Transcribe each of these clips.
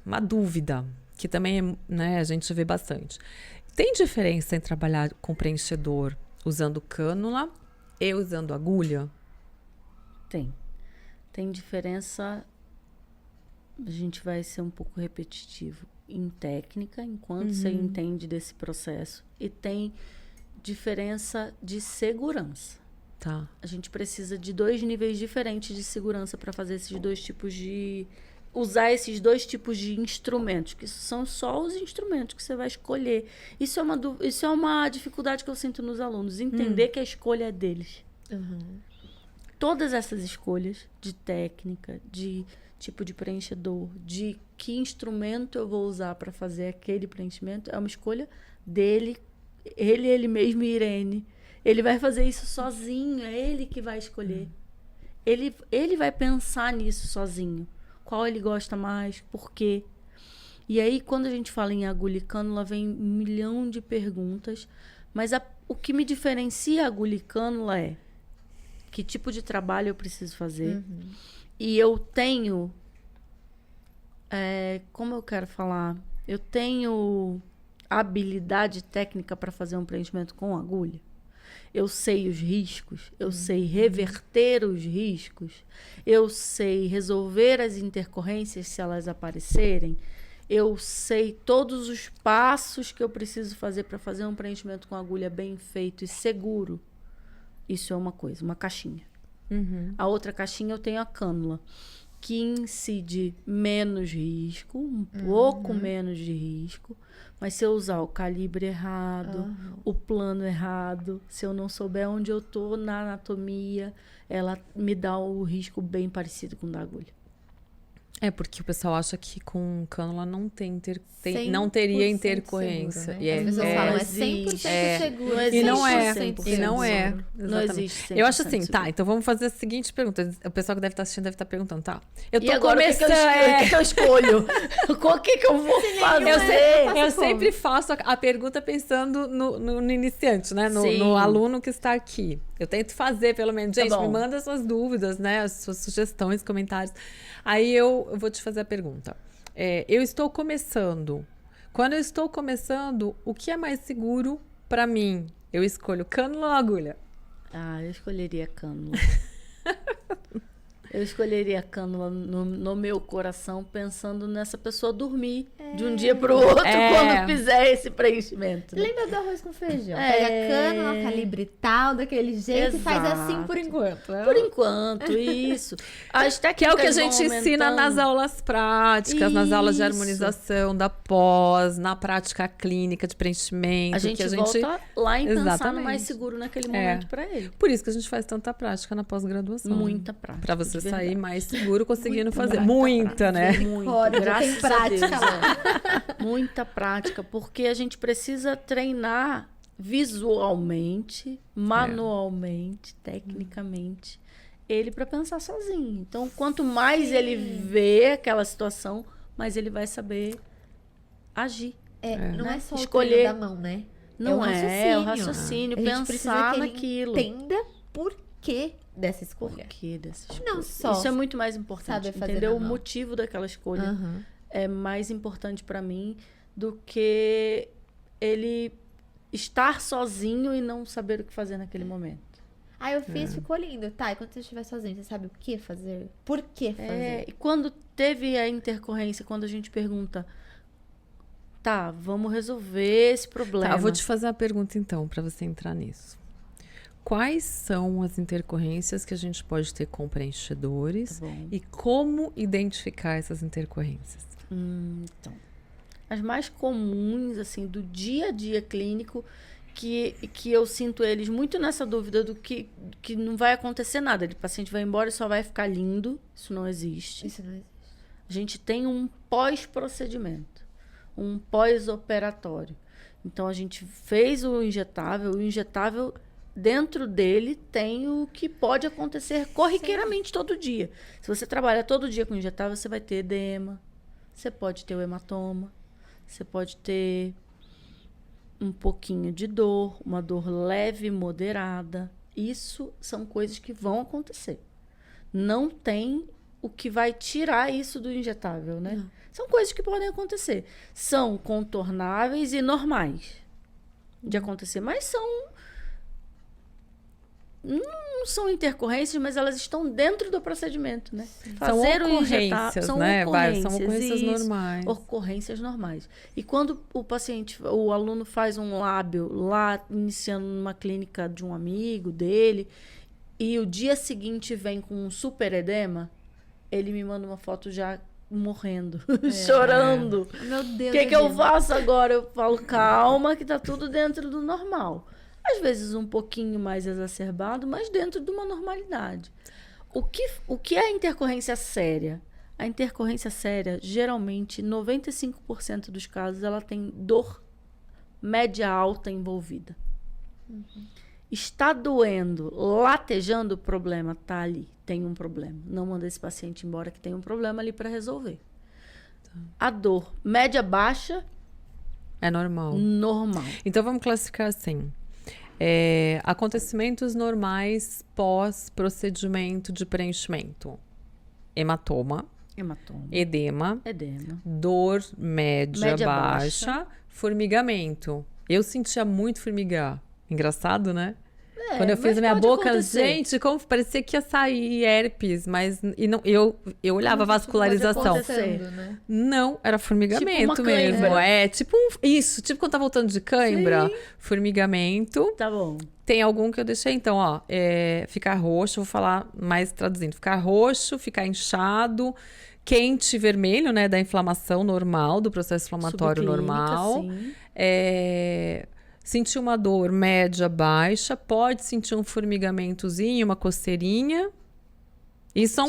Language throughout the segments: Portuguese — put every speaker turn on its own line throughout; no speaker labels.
uma dúvida, que também, né, a gente vê bastante. Tem diferença em trabalhar com preenchedor usando cânula e usando agulha?
Tem. Tem diferença, a gente vai ser um pouco repetitivo, em técnica, enquanto você entende desse processo. E tem diferença de segurança.
Tá.
A gente precisa de 2 níveis diferentes de segurança para fazer esses 2 tipos de... Usar esses 2 tipos de instrumentos, que são só os instrumentos que você vai escolher. Isso é uma dificuldade que eu sinto nos alunos, entender que a escolha é deles. Todas essas escolhas de técnica, de tipo de preenchedor, de que instrumento eu vou usar para fazer aquele preenchimento, é uma escolha dele, ele mesmo e Irene. Ele vai fazer isso sozinho, é ele que vai escolher. Ele vai pensar nisso sozinho. Qual ele gosta mais, por quê. E aí, quando a gente fala em agulha e cânula, vem 1 milhão de perguntas. Mas o que me diferencia a agulha e cânula é que tipo de trabalho eu preciso fazer. E eu tenho... como eu quero falar? Eu tenho habilidade técnica para fazer um preenchimento com agulha. Eu sei os riscos, eu sei reverter os riscos, eu sei resolver as intercorrências se elas aparecerem, eu sei todos os passos que eu preciso fazer para fazer um preenchimento com agulha bem feito e seguro. Isso é uma coisa, uma caixinha. A outra caixinha eu tenho a cânula, que incide menos risco, um pouco menos de risco, mas se eu usar o calibre errado, o plano errado, se eu não souber onde eu tô na anatomia, ela me dá o risco bem parecido com o da agulha.
É porque o pessoal acha que com cânula não não
100%
teria intercorrência.
seguro, né?
E
As pessoas falam, é 100% seguro.
Não
E
existe
não é.
100%
E não é.
seguro. Não
Exatamente.
existe 100%
Eu acho assim, tá,
seguro.
então vamos fazer a seguinte pergunta. O pessoal que deve estar assistindo deve estar perguntando, tá? Eu tô
E agora,
começando.
o que que eu escolho? O que eu vou fazer?
Eu sempre faço a pergunta pensando no iniciante, né?
Sim.
No aluno que está aqui. Eu tento fazer, pelo menos.
Tá
Gente,
bom.
me manda suas dúvidas, né? As suas sugestões, comentários. Aí eu vou te fazer a pergunta. Eu estou começando. Quando eu estou começando, o que é mais seguro para mim? Eu escolho cânula ou agulha?
Eu escolheria cânula. Eu escolheria cânula no meu coração, pensando nessa pessoa dormir de um dia para o outro quando fizer esse preenchimento. Né?
Lembra do arroz com feijão? Pega a cânula, calibre tal, daquele jeito, e faz assim por enquanto.
Por enquanto, isso.
Que é o que a gente ensina nas aulas práticas, nas aulas de harmonização, da pós, na prática clínica de preenchimento.
A gente volta lá em pensar no mais seguro naquele momento para ele.
Por isso que a gente faz tanta prática na pós-graduação.
Muita prática.
Para você sair mais seguro conseguindo fazer.
Muita,
né?
Muita, graças
tem prática
a Deus. Muita prática, porque a gente precisa treinar visualmente, manualmente, tecnicamente, ele para pensar sozinho. Então, quanto mais ele vê aquela situação, mais ele vai saber agir.
Não é só
escolher
o treino da mão, né?
Não é o raciocínio,
A gente precisa
pensar
que ele
naquilo.
entenda por que dessa escolha.
Que dessa escolha.
Não só
Isso é muito mais importante,
saber fazer
entendeu?
na
O
mão.
motivo daquela escolha
Aham.
é mais importante para mim do que ele estar sozinho e não saber o que fazer naquele momento.
Aí eu fiz, ficou lindo. Tá, e quando você estiver sozinho, você sabe o que fazer? Por que fazer?
E quando teve a intercorrência, quando a gente pergunta, tá, vamos resolver esse problema.
Tá, eu vou te fazer uma pergunta então, para você entrar nisso. Quais são as intercorrências que a gente pode ter com preenchedores e como identificar essas intercorrências?
Então, as mais comuns, assim, do dia a dia clínico, que eu sinto eles muito nessa dúvida do que não vai acontecer nada. O paciente vai embora e só vai ficar lindo. Isso não existe.
Isso não existe.
A gente tem um pós-procedimento, um pós-operatório. Então, a gente fez o injetável dentro dele tem o que pode acontecer corriqueiramente todo dia. Se você trabalha todo dia com injetável, você vai ter edema, você pode ter o hematoma, você pode ter um pouquinho de dor, uma dor leve, moderada. Isso são coisas que vão acontecer. Não tem o que vai tirar isso do injetável, né? São coisas que podem acontecer. São contornáveis e normais de acontecer, mas não são intercorrências, mas elas estão dentro do procedimento, né?
São ocorrências, né? São ocorrências
isso,
normais.
Ocorrências normais. E quando o aluno faz um lábio lá, iniciando numa clínica de um amigo dele, e o dia seguinte vem com um super edema, ele me manda uma foto já morrendo, chorando.
Meu Deus.
O que eu faço agora? Eu falo, calma, que tá tudo dentro do normal. Às vezes um pouquinho mais exacerbado, mas dentro de uma normalidade. O que é a intercorrência séria? A intercorrência séria, geralmente, 95% dos casos, ela tem dor média alta envolvida. Está doendo, latejando, o problema está ali. Tem um problema. Não manda esse paciente embora, que tem um problema ali para resolver. A dor média baixa
é normal.
Normal.
Então vamos classificar assim. Acontecimentos normais pós-procedimento de preenchimento. Hematoma. Edema. Dor média baixa. Formigamento. Eu sentia muito formigar. Engraçado, né? Quando eu fiz a minha boca, gente, como parecia que ia sair herpes, mas eu olhava a vascularização.
Né?
Não, era formigamento
tipo
mesmo.
Cãibra.
Tipo quando tá voltando de cãibra, formigamento.
Tá bom.
Tem algum que eu deixei, então, ficar roxo, vou falar mais traduzindo. Ficar roxo, ficar inchado, quente, vermelho, né, da inflamação normal, do processo inflamatório normal.
Sim.
Sentir uma dor média, baixa, pode sentir um formigamentozinho, uma coceirinha. Isso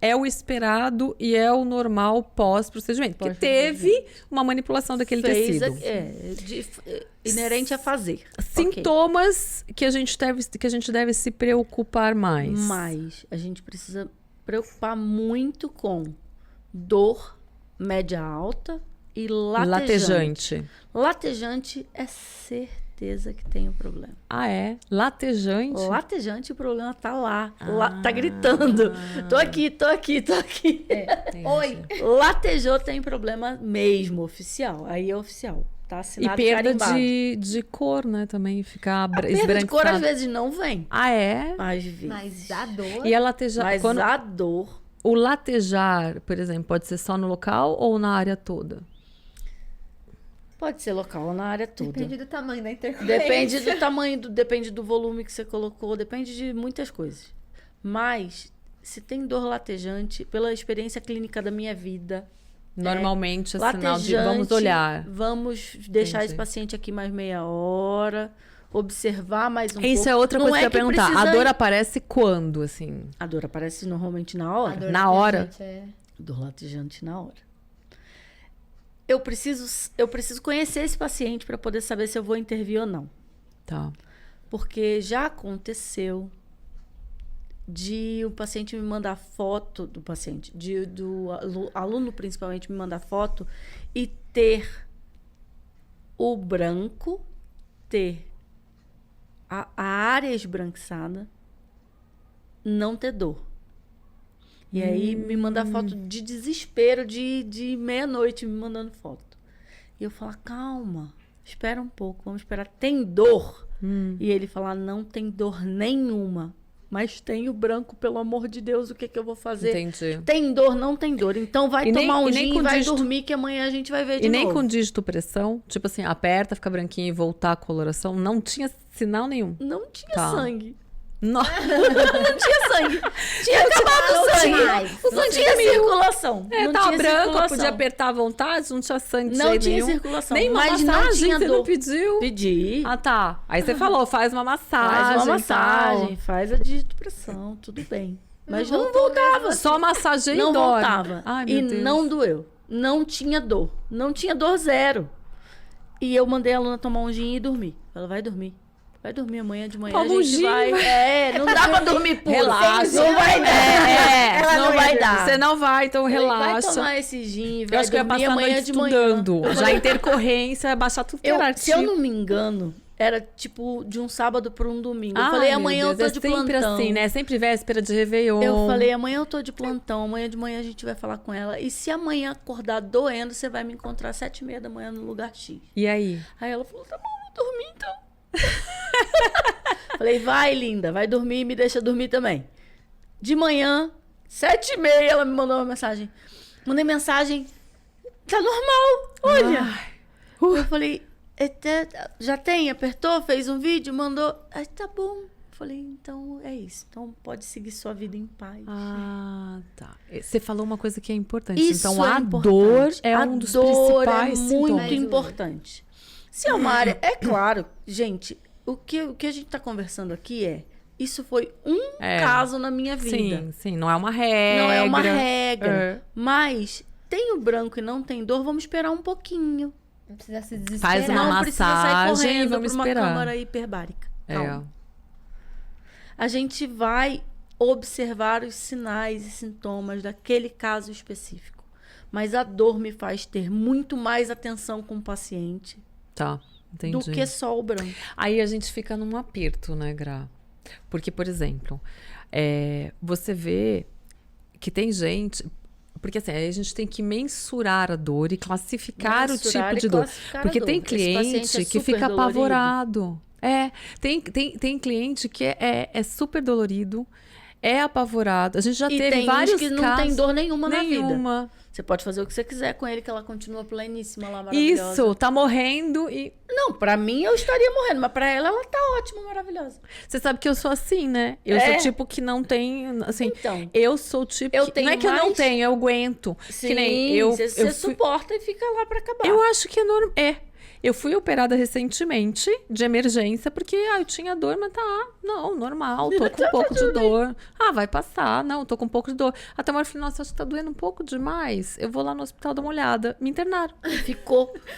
é o esperado e é o normal pós-procedimento. Porque teve uma manipulação daquele tecido.
Inerente a fazer.
Sintomas que a gente deve se preocupar mais.
Mas a gente precisa preocupar muito com dor média alta e latejante. Latejante é certeza que tem um problema.
Ah, é? Latejante?
Latejante, o problema tá lá. Tá gritando. Tô aqui.
Oi.
Latejou, tem problema mesmo, oficial. Aí é oficial. Tá assinado,
e perda
carimbado.
de cor, né? Também ficar
esbranquiçado. Perda de cor às vezes não vem.
Ah, é?
Às vezes.
Mas a dor...
E a latejar...
a dor...
O latejar, por exemplo, pode ser só no local ou na área toda?
Pode ser local ou na área toda.
Depende do tamanho da intercorrência.
Depende do tamanho, depende do volume que você colocou, depende de muitas coisas. Mas, se tem dor latejante, pela experiência clínica da minha vida...
Normalmente é sinal de vamos olhar.
Vamos deixar esse paciente aqui mais meia hora, observar mais um pouco.
Isso é outra coisa que eu ia perguntar. A dor aparece quando, assim?
A dor aparece normalmente na hora.
Na hora?
Dor latejante na hora. Eu preciso conhecer esse paciente para poder saber se eu vou intervir ou não.
Tá.
Porque já aconteceu de o paciente me mandar foto do paciente, do aluno principalmente me mandar foto e ter o branco, ter a área esbranquiçada, não ter dor. E aí me mandar foto de desespero, de meia-noite me mandando foto. E eu falar, calma, espera um pouco, vamos esperar. Tem dor? E ele falar, não tem dor nenhuma. Mas tem o branco, pelo amor de Deus, o que eu vou fazer?
Entendi.
Tem dor, não tem dor. Então vai tomar um gin e vai dormir, que amanhã a gente vai ver de novo.
E nem com dígito pressão? Tipo assim, aperta, fica branquinho e voltar a coloração? Não tinha sinal nenhum?
Não tinha sangue.
Não.
Não tinha sangue. Tinha acabado o sangue. Não tinha circulação. Não
tava
tinha
branco,
circulação.
podia apertar à vontade, não tinha sangue de
Não
jeito
tinha
nenhum.
circulação.
Nem uma
mas
massagem
não tinha
você
dor.
não pediu?
Pedi.
Ah, tá. Aí você falou, faz uma massagem.
Faz uma massagem,
tal.
faz a digitopressão, tudo bem. Mas não voltava.
Só massageia
Não
e dói.
voltava.
Ai, meu
E
Deus.
não doeu. Não tinha dor. Não tinha dor zero. E eu mandei a aluna tomar um gin e dormir. Ela vai dormir. Vai dormir amanhã de manhã.
Toma
a gente
um gin,
vai. Não dá pra dormir puro.
Relaxa.
Não vai dar.
Ela
não vai dar.
Você não vai, então
Vai
relaxa.
tomar esse gin,
Eu
vai
acho que eu ia
dormir
passar a
amanhã
noite
de manhã.
estudando. Já intercorrência, baixar tudo que era
Se eu não me engano, Era tipo de um sábado para um domingo. Eu
Ai,
falei,
meu
amanhã eu
Deus,
tô de
é sempre
plantão.
assim, né? Sempre véspera de Réveillon.
Eu falei, amanhã eu tô de plantão, amanhã de manhã a gente vai falar com ela. E se amanhã acordar doendo, você vai me encontrar às 7h30 da manhã no lugar X.
E aí?
Aí ela falou, tá bom, vou dormir então. Falei, vai, linda, vai dormir e me deixa dormir também. De manhã, 7h30, ela me mandou uma mensagem. Mandei mensagem, tá normal, olha.
Ai.
Eu falei, já tem, apertou, fez um vídeo, mandou. Aí tá bom. Falei, então é isso. Então pode seguir sua vida em paz.
Ah, tá. Você falou uma coisa que é importante.
Isso
então,
é
a
importante.
dor é um dos principais
é muito
sintomas.
importante. Se é uma área... É claro, gente, o que a gente tá conversando aqui isso foi um caso na minha vida.
Sim, sim. Não é uma regra.
Não é uma regra.
É.
Mas tem o branco e não tem dor, vamos esperar um pouquinho.
Não precisa se desesperar.
Faz uma
Não precisa sair
massagem e
correndo
vamos
pra uma
esperar.
câmara hiperbárica. Calma.
É.
A gente vai observar os sinais e sintomas daquele caso específico. Mas a dor me faz ter muito mais atenção com o paciente
Tá, entendi.
do que só o branco.
Aí a gente fica num aperto, né, Gra? Porque, por exemplo, você vê que tem gente... Porque assim, aí a gente tem que mensurar a dor e classificar o tipo de dor. Porque tem cliente que fica apavorado. Tem cliente que é super dolorido, é apavorado. A gente já teve vários
que
casos.
não tem dor nenhuma na vida.
Nenhuma.
Você pode fazer o que você quiser com ele, que ela continua pleníssima lá, maravilhosa.
Isso, tá morrendo e...
Não, pra mim eu estaria morrendo, mas pra ela tá ótima, maravilhosa.
Você sabe que eu sou assim, né? Eu sou tipo que não tem, assim...
Então,
eu sou o tipo
eu
que...
tenho
Não é que eu não
mais-
tenho, eu aguento.
sim,
que nem eu...
você
eu fui-
suporta e fica lá pra acabar.
Eu acho que é normal. Eu fui operada recentemente, de emergência, porque eu tinha dor, mas não, normal, tô com um pouco de dor. Vai passar, não, tô com um pouco de dor. Até uma hora eu falei, nossa, acho que tá doendo um pouco demais. Eu vou lá no hospital dar uma olhada. Me internaram.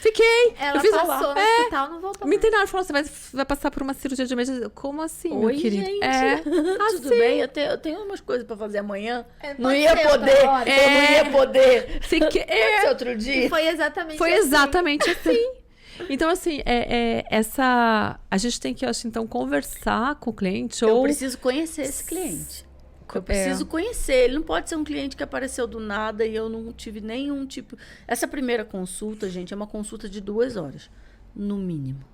Fiquei.
Ela
eu fiz
passou no hospital, não voltou
Me
mais.
internaram, falou, você vai passar por uma cirurgia de emergência. Como assim, meu
Oi,
querido?
gente. Tudo
assim.
bem? Eu tenho umas coisas pra fazer amanhã. Não
pode
ia
ser
poder.
outra hora.
Eu não ia poder.
Fiquei...
Pode ser outro dia.
E foi exatamente
Foi
assim.
exatamente assim. Então, assim, a gente tem que, eu acho, então, conversar com o cliente.
Eu
ou
preciso conhecer esse cliente. Eu preciso conhecer. Ele não pode ser um cliente que apareceu do nada e eu não tive nenhum tipo... Essa primeira consulta, gente, é uma consulta de 2 horas, no mínimo.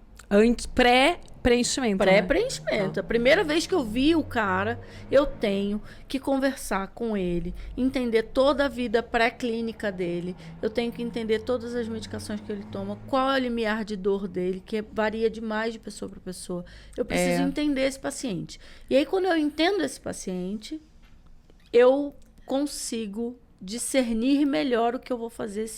Pré-preenchimento.
Pré-preenchimento. A primeira vez que eu vi o cara, eu tenho que conversar com ele, entender toda a vida pré-clínica dele, eu tenho que entender todas as medicações que ele toma, qual é o limiar de dor dele, que varia demais de pessoa para pessoa. Eu preciso entender esse paciente. E aí, quando eu entendo esse paciente, eu consigo discernir melhor o que eu vou fazer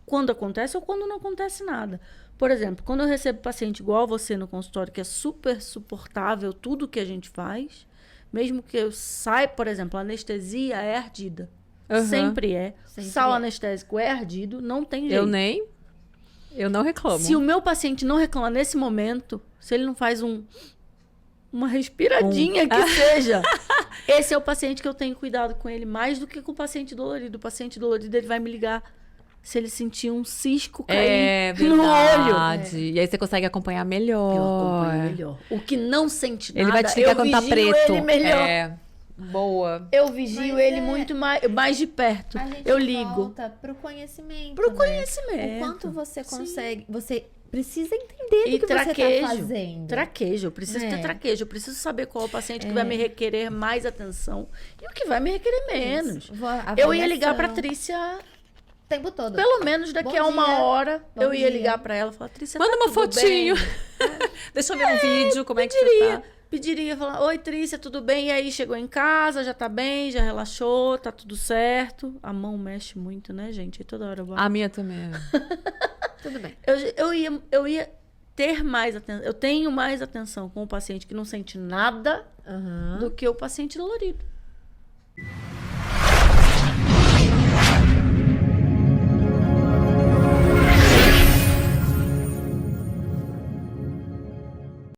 quando acontece ou quando não acontece nada. Por exemplo, quando eu recebo paciente igual você no consultório, que é super suportável tudo que a gente faz, mesmo que eu saia, por exemplo, a anestesia é ardida. Sempre é.
Sempre
Sal
é.
anestésico é ardido, não tem jeito.
Eu não reclamo.
Se o meu paciente não reclama nesse momento, se ele não faz uma respiradinha que seja, esse é o paciente que eu tenho cuidado com ele mais do que com o paciente dolorido. O paciente dolorido, ele vai me ligar se ele sentir um cisco cair no olho.
E aí você consegue acompanhar melhor.
Eu acompanho melhor. O que não sente nada,
Ele vai te ligar
eu
quando tá
vigio
preto.
ele melhor.
Boa.
Eu vigio
Mas
ele muito mais de perto.
A gente
Eu ligo.
volta pro conhecimento.
Pro
né?
conhecimento.
O quanto você consegue... Você precisa entender
E
do que você tá fazendo.
traquejo. Eu preciso ter traquejo. Eu preciso saber qual é o paciente que vai me requerer mais atenção e o que vai me requerer menos. Eu ia ligar pra Trícia
o tempo todo.
pelo menos daqui
Bom
a 1
dia.
hora.
Bom
Eu ia
dia.
ligar pra ela e falar, Trícia,
Manda
tá
uma
tudo
fotinho.
bem?
Deixa eu ver um vídeo, como é que você tá?
Pediria, falar, oi, Trícia, tudo bem? E aí, chegou em casa, já tá bem, já relaxou, tá tudo certo. A mão mexe muito, né, gente? E toda hora eu bato.
A minha também.
Tudo bem.
Eu ia ter mais atenção. Eu tenho mais atenção com o paciente que não sente nada do que o paciente dolorido.